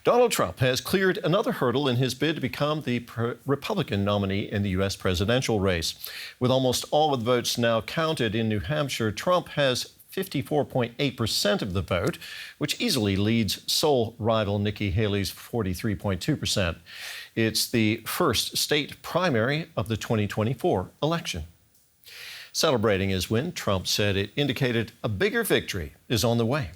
Donald Trump has cleared another hurdle in his bid to become the Republican nominee in the U.S. presidential race. With almost all of the votes now counted in New Hampshire, Trump has 54.8% of the vote, which easily leads sole rival Nikki Haley's 43.2%. It's the first state primary of the 2024 election. Celebrating his win, Trump said it indicated a bigger victory is on the way.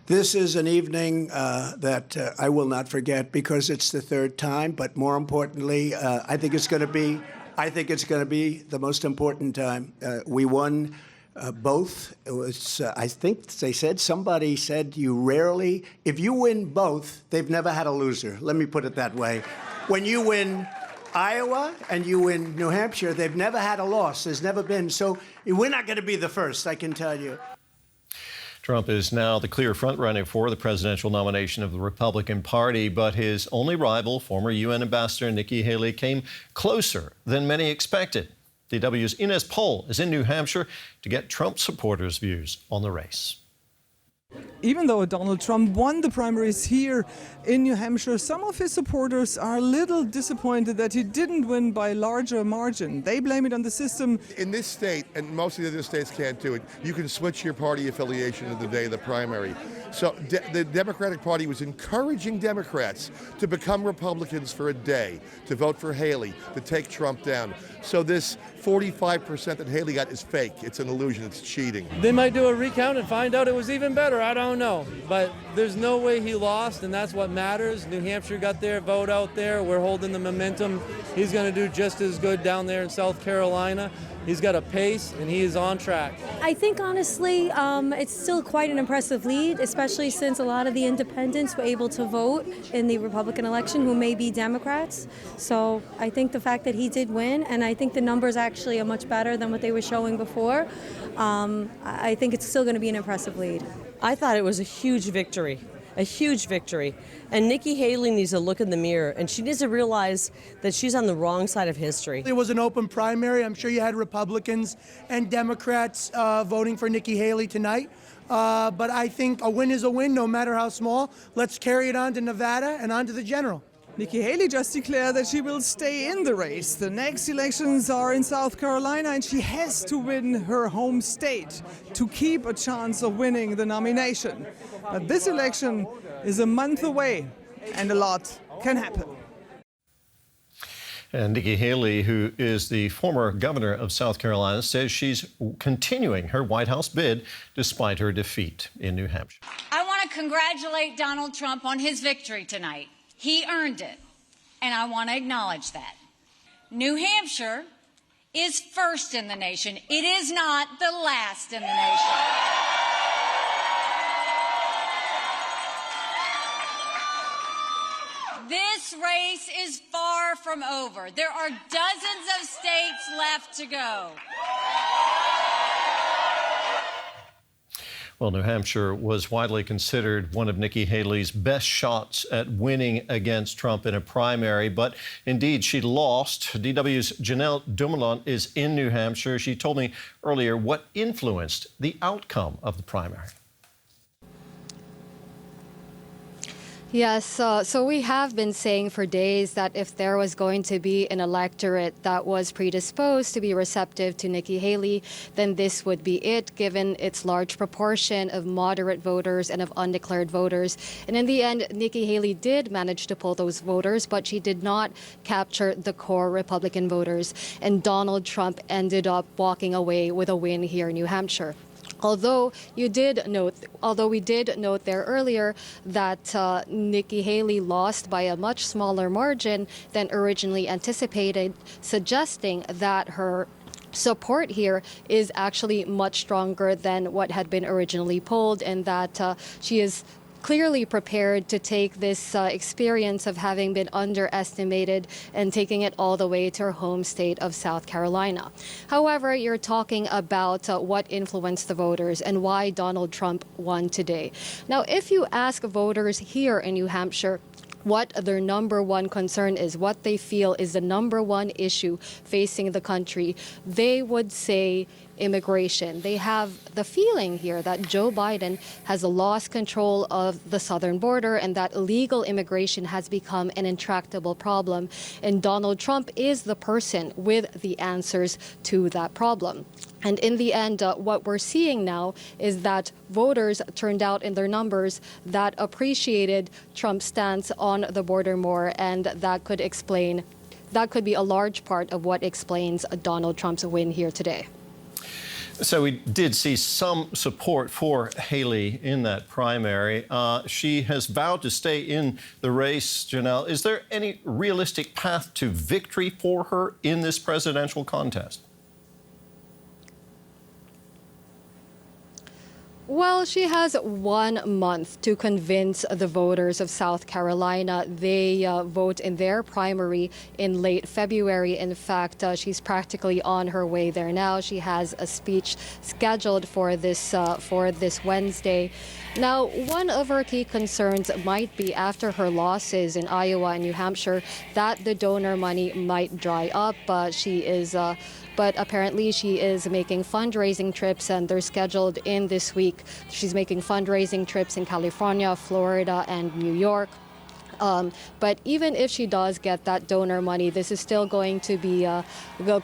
This is an evening that I will not forget because it's the third time. But more importantly, I think it's going to be the most important time. We won both. It was, I think somebody said you rarely, if you win both, they've never had a loser. Let me put it that way. When you win Iowa and you win New Hampshire, they've never had a loss. There's never been. So we're not going to be the first, I can tell you. Trump is now the clear frontrunner for the presidential nomination of the Republican Party, but his only rival, former UN Ambassador Nikki Haley, came closer than many expected. DW's Inez Poll is in New Hampshire to get Trump supporters' views on the race. Even though Donald Trump won the primaries here in New Hampshire, some of his supporters are a little disappointed that he didn't win by a larger margin. They blame it on the system. In this state, and most of the other states can't do it, you can switch your party affiliation on the day of the primary. So the Democratic Party was encouraging Democrats to become Republicans for a day, to vote for Haley, to take Trump down. So this 45% that Haley got is fake. It's an illusion. It's cheating. They might do a recount and find out it was even better. I don't know. But there's no way he lost, and that's what matters. New Hampshire got their vote out there. We're holding the momentum. He's going to do just as good down there in South Carolina. He's got a pace, and he is on track. I think, honestly, it's still quite an impressive lead, especially since a lot of the independents were able to vote in the Republican election who may be Democrats. So I think the fact that he did win, and I think the numbers actually are much better than what they were showing before, I think it's still going to be an impressive lead. I thought it was a huge victory. A huge victory. And Nikki Haley needs to look in the mirror, and she needs to realize that she's on the wrong side of history. It was an open primary. I'm sure you had Republicans and Democrats voting for Nikki Haley tonight. But I think a win is a win, no matter how small. Let's carry it on to Nevada and on to the general. Nikki Haley just declared that she will stay in the race. The next elections are in South Carolina, and she has to win her home state to keep a chance of winning the nomination. But this election is a month away, and a lot can happen. And Nikki Haley, who is the former governor of South Carolina, says she's continuing her White House bid despite her defeat in New Hampshire. I want to congratulate Donald Trump on his victory tonight. He earned it, and I want to acknowledge that. New Hampshire is first in the nation. It is not the last in the nation. This race is far from over. There are dozens of states left to go. Well, New Hampshire was widely considered one of Nikki Haley's best shots at winning against Trump in a primary, but indeed she lost. DW's Janelle Dumon is in New Hampshire. She told me earlier what influenced the outcome of the primary. Yes, so we have been saying for days that if there was going to be an electorate that was predisposed to be receptive to Nikki Haley, then this would be it, given its large proportion of moderate voters and of undeclared voters. And in the end, Nikki Haley did manage to pull those voters, but she did not capture the core Republican voters. And Donald Trump ended up walking away with a win here in New Hampshire. Although we did note there earlier that Nikki Haley lost by a much smaller margin than originally anticipated, suggesting that her support here is actually much stronger than what had been originally polled, and that she is clearly prepared to take this experience of having been underestimated and taking it all the way to her home state of South Carolina. However, you're talking about what influenced the voters and why Donald Trump won today. Now, if you ask voters here in New Hampshire what their number one concern is, what they feel is the number one issue facing the country, they would say immigration. They have the feeling here that Joe Biden has lost control of the southern border and that illegal immigration has become an intractable problem. And Donald Trump is the person with the answers to that problem. And in the end, what we're seeing now is that voters turned out in their numbers that appreciated Trump's stance on the border more, and that could be a large part of what explains Donald Trump's win here today. So we did see some support for Haley in that primary. She has vowed to stay in the race, Janelle. Is there any realistic path to victory for her in this presidential contest? Well, she has 1 month to convince the voters of South Carolina. They vote in their primary in late February. In fact, she's practically on her way there now. She has a speech scheduled for this Wednesday. Now, one of her key concerns might be after her losses in Iowa and New Hampshire that the donor money might dry up. But apparently she is making fundraising trips, and they're scheduled in this week. She's making fundraising trips in California, Florida, and New York. But even if she does get that donor money, this is still going to be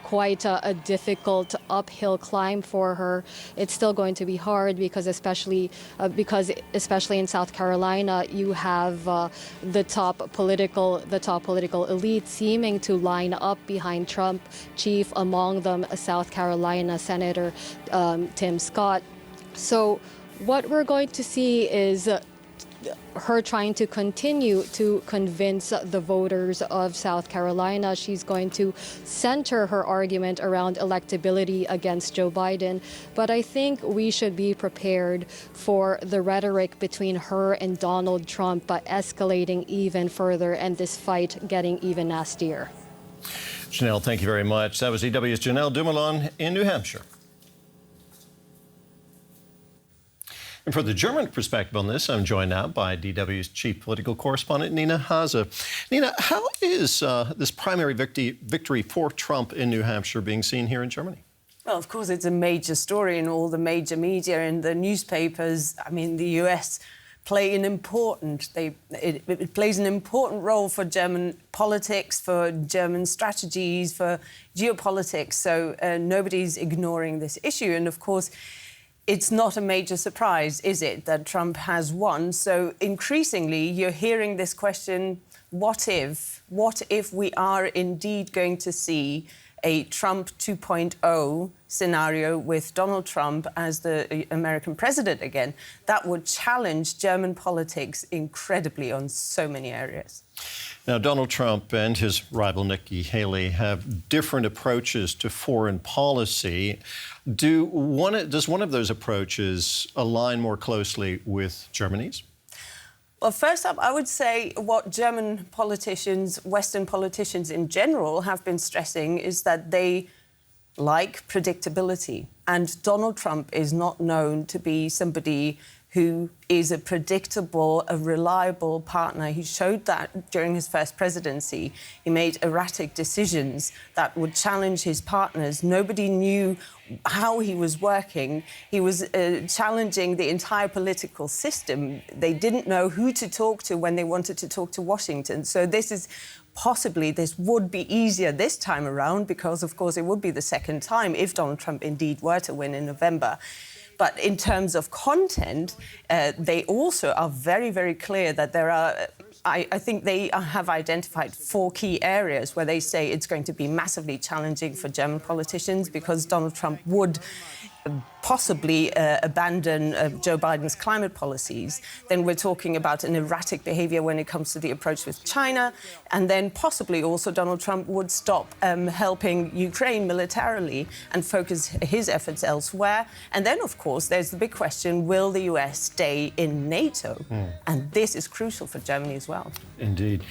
quite a difficult uphill climb for her. It's still going to be hard because especially in South Carolina, you have the top political elite seeming to line up behind Trump, chief among them South Carolina Senator Tim Scott. So what we're going to see is her trying to continue to convince the voters of South Carolina. She's going to center her argument around electability against Joe Biden. But I think we should be prepared for the rhetoric between her and Donald Trump escalating even further and this fight getting even nastier. Janelle, thank you very much. That was EW's Janelle Dumon in New Hampshire. And for the German perspective on this, I'm joined now by DW's chief political correspondent, Nina Hase. Nina, how is this primary victory for Trump in New Hampshire being seen here in Germany? Well, of course, it's a major story in all the major media and the newspapers. I mean, the US play it plays an important role for German politics, for German strategies, for geopolitics. So nobody's ignoring this issue. And of course, it's not a major surprise, is it, that Trump has won? So increasingly, you're hearing this question, what if we are indeed going to see a Trump 2.0 scenario with Donald Trump as the American president again? That would challenge German politics incredibly on so many areas. Now, Donald Trump and his rival Nikki Haley have different approaches to foreign policy. Does one of those approaches align more closely with Germany's? Well, first up, I would say what German politicians, Western politicians in general, have been stressing is that they like predictability. And Donald Trump is not known to be somebody who is a predictable, a reliable partner. He showed that during his first presidency. He made erratic decisions that would challenge his partners. Nobody knew how he was working. He was challenging the entire political system. They didn't know who to talk to when they wanted to talk to Washington. So this would be easier this time around because, of course, it would be the second time if Donald Trump indeed were to win in November. But in terms of content, they also are very, very clear that there are, I think they have identified 4 key areas where they say it's going to be massively challenging for German politicians because Donald Trump would possibly abandon Joe Biden's climate policies. Then we're talking about an erratic behavior when it comes to the approach with China. And then possibly also Donald Trump would stop helping Ukraine militarily and focus his efforts elsewhere. And then, of course, there's the big question, will the US stay in NATO? And this is crucial for Germany as well. Indeed.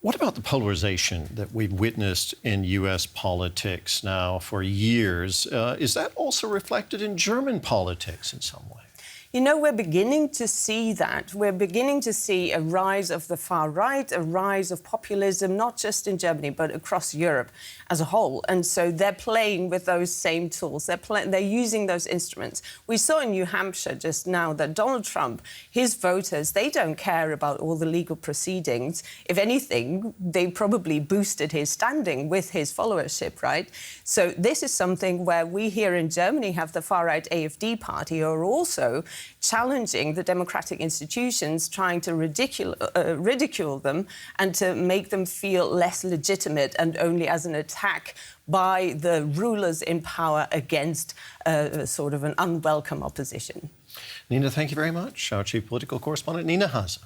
What about the polarization that we've witnessed in U.S. politics now for years? Is that also reflected in German politics in some way? You know, we're beginning to see that. We're beginning to see a rise of the far right, a rise of populism, not just in Germany, but across Europe as a whole. And so they're playing with those same tools. They're using those instruments. We saw in New Hampshire just now that Donald Trump, his voters, they don't care about all the legal proceedings. If anything, they probably boosted his standing with his followership, right? So this is something where we here in Germany have the far-right AfD party, who are also challenging the democratic institutions, trying to ridicule them and to make them feel less legitimate and only as an attack by the rulers in power against sort of an unwelcome opposition. Nina, thank you very much. Our chief political correspondent, Nina Haase.